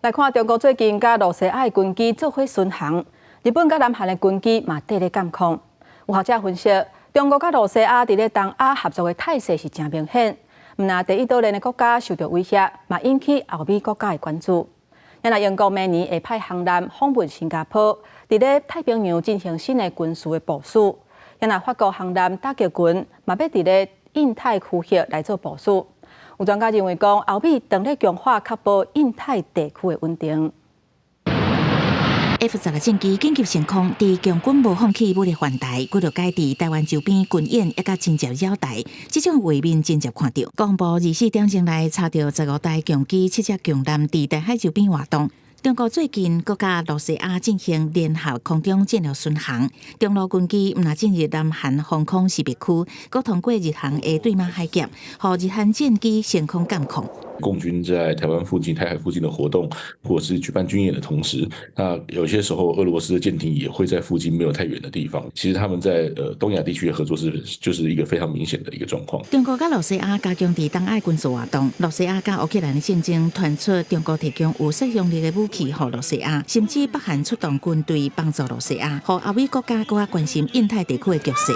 来看中国最近甲罗西亚的军机做伙巡航，日本甲南韩的军机嘛缀咧监控。有学者分析，中国甲罗西亚伫咧东亚合作的态势是真明显。毋但第一岛链的国家受到威胁，嘛引起欧美国家的关注。也那英国明年会派航艦访问新加坡，伫咧太平洋进行新的军事的部署。也那法国航艦打击群嘛要伫咧印太区域来做部署。有专家认为讲，欧美正咧强化确保印太地区的稳定。F-16战机紧急升空，伫强军无放弃武力反台，佮着改伫台湾周边军演一甲真接扰台，即种画面真接看到。国防部24点钟内查到15台强机、7只强舰伫台海周边活动。中国最近国甲罗西亚进行联合空中战略巡航，中路军机毋但进入南韩防空识别区，佮通过日航的对马海峡，互日韩战机升空监控。共军在台湾附近、台海附近的活动，或者是举办军演的同时，那有些时候俄罗斯的舰艇也会在附近没有太远的地方。其实他们在东亚地区的合作就是一个非常明显的一个状况。中国甲罗西亚加强伫东亚军事活动，罗西亚甲乌克兰的战争传出中国提供有杀伤力的武器予罗西亚，甚至北韩出动军队帮助罗西亚，互欧美国家更加关心印太地区的局势。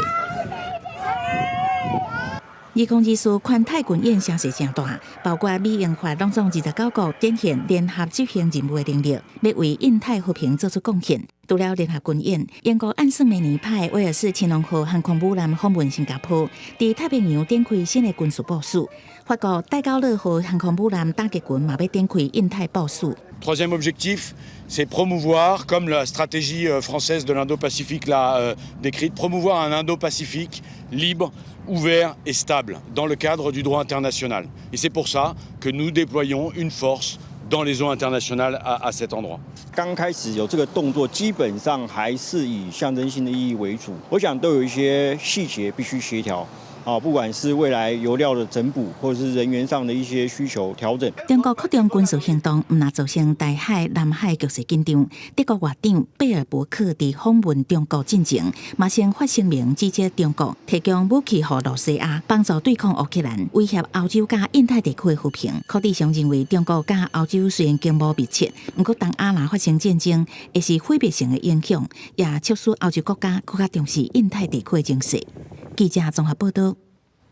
2024环太军演声势正大，包括美英法拢总29国展现联合执行任务的能力，要为印太和平做出贡献。除了联合军演，英国暗示明年派威尔士青龙号航空母舰访问新加坡，伫太平洋展开新的军事部署。法国戴高乐号航空母舰打击群嘛要展开印太部署。Troisième objectif, c'est promouvoir, comme la stratégie française de l'Indo-Pacifique l'a décrite, promouvoir un Indo-Pacifique libre, ouvert et stable dans le cadre du droit international. Et c'est pour ça que nous déployons une force dans les eaux internationales à cet endroit. 刚开始有这个动作，基本上还是以象征性的意义为主。我想都有一些细节必须协调。不管是未来油料的整补，或者是人员上的一些需求调整。中国扩张军事行动，毋但造成台海、南海局势紧张。德国外长贝尔伯克伫访问中国进前，马先发声明指责中国提供武器予罗西亚，帮助对抗乌克兰，威胁欧洲甲印太地区的和平。柯志祥认为，中国甲欧洲虽然经贸密切，不过东亚若发生战争，会是毁灭性的影响，也促使欧洲国家更加重视印太地区的情势。记者综合报道。